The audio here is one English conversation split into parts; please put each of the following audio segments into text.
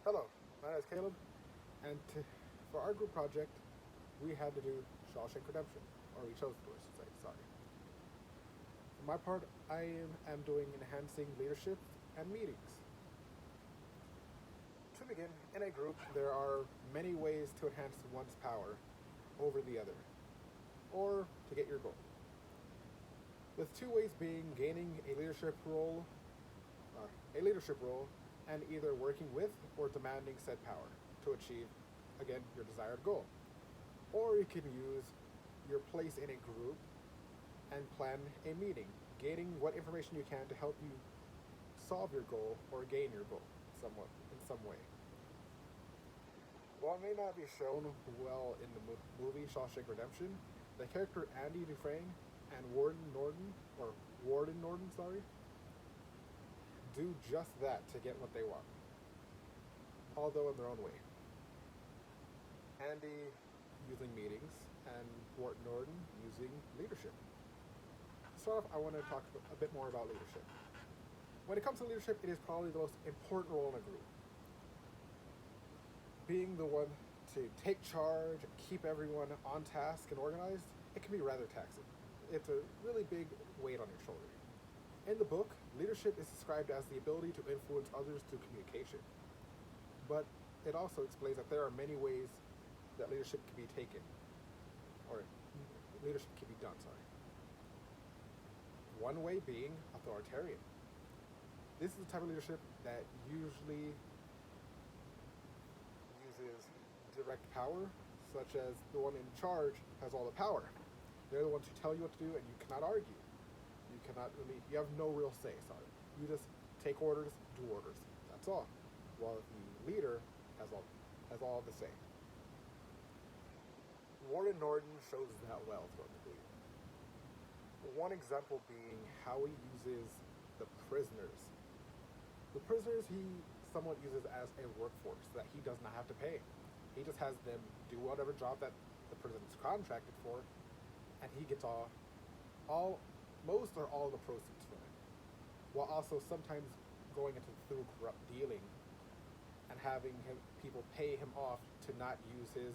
Hello, my name is Caleb, and for our group project, we had to do Shawshank Redemption, or we chose to, I should say, sorry. For my part, I am doing enhancing leadership and meetings. To begin, in a group, there are many ways to enhance one's power over the other, or to get your goal. With two ways being gaining a leadership role, and either working with or demanding said power to achieve, again, your desired goal. Or you can use your place in a group and plan a meeting, gaining what information you can to help you solve your goal or gain your goal somewhat in some way. While it may not be shown well in the movie Shawshank Redemption, the character Andy Dufresne and Warden Norton, sorry, do just that to get what they want, although in their own way. Andy using meetings and Norton using leadership. To start off, I want to talk a bit more about leadership. When it comes to leadership, it is probably the most important role in a group. Being the one to take charge, keep everyone on task and organized, it can be rather taxing. It's a really big weight on your shoulder. In the book, leadership is described as the ability to influence others through communication. But it also explains that there are many ways that leadership can be taken, or leadership can be done, sorry. One way being authoritarian. This is the type of leadership that usually uses direct power, such as the one in charge has all the power. They're the ones who tell you what to do, and you cannot argue. You have no real say, sorry. You just take orders, do orders. That's all. While the leader has all the say. Warden Norton shows that well throughout the movie. One example being how he uses the prisoners. The prisoners he somewhat uses as a workforce that he does not have to pay. He just has them do whatever job that the prison is contracted for, and he gets most or all of the proceeds from it, while also sometimes going into through corrupt dealing and having people pay him off to not use his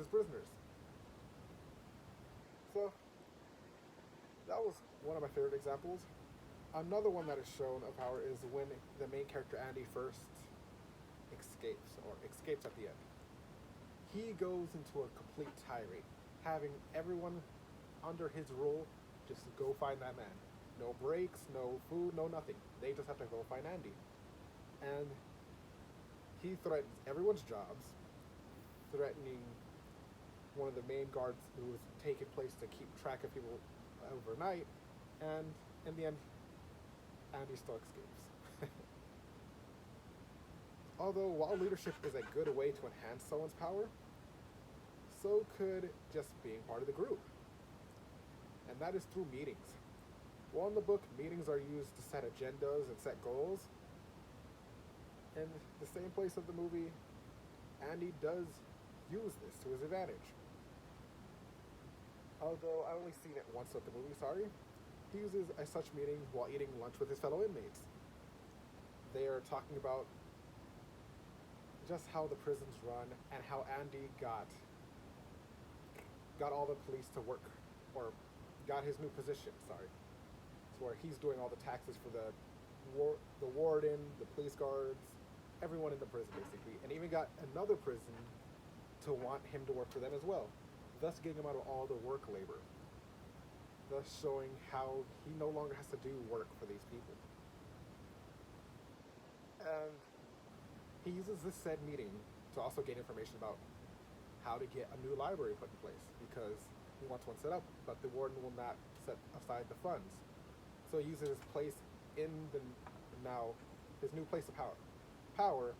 prisoners. So that was one of my favorite examples. Another one that is shown of power is when the main character Andy first escapes at the end. He goes into a complete tirade, having everyone under his rule just go find that man. No breaks, no food, no nothing. They just have to go find Andy. And he threatens everyone's jobs, threatening one of the main guards who was taking place to keep track of people overnight, and in the end, Andy still escapes. Although, while leadership is a good way to enhance someone's power, so could just being part of the group. And that is through meetings. While in the book, meetings are used to set agendas and set goals. In the same place of the movie, Andy does use this to his advantage. Although I only seen it once of the movie, sorry. He uses a such meeting while eating lunch with his fellow inmates. They are talking about just how the prisons run and how Andy got all the police to work, or got his new position, sorry. So where he's doing all the taxes for the warden, the police guards, everyone in the prison basically, and even got another prison to want him to work for them as well, thus getting him out of all the work labor, thus showing how he no longer has to do work for these people. And he uses this said meeting to also gain information about how to get a new library put in place, because he wants one set up, but the warden will not set aside the funds. So he uses his place in his new place of power,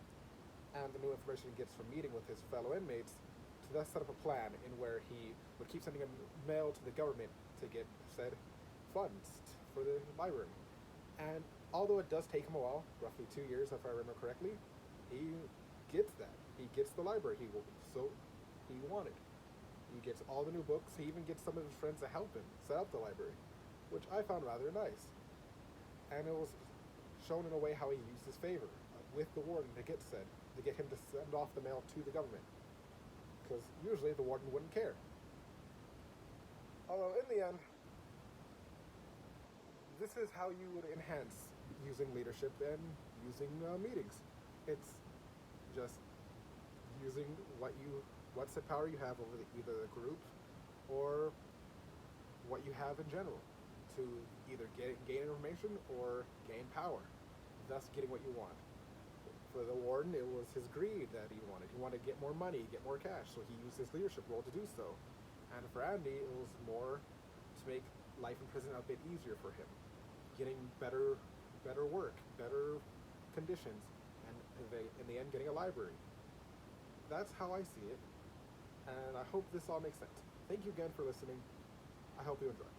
and the new information he gets from meeting with his fellow inmates to thus set up a plan in where he would keep sending a mail to the government to get said funds for the library. And although it does take him a while, roughly 2 years if I remember correctly, he gets that. He gets the library he wanted. He gets all the new books. He even gets some of his friends to help him set up the library, which I found rather nice. And it was shown in a way how he used his favor with the warden to get him to send off the mail to the government. Because usually the warden wouldn't care. Although in the end, this is how you would enhance using leadership and using meetings. It's just using what's the power you have over either the group or what you have in general to either gain information or gain power, thus getting what you want. For the warden, it was his greed that he wanted. He wanted to get more money, get more cash, so he used his leadership role to do so. And for Andy, it was more to make life in prison a bit easier for him, getting better work, better conditions, and in the end, getting a library. That's how I see it, and I hope this all makes sense. Thank you again for listening. I hope you enjoy.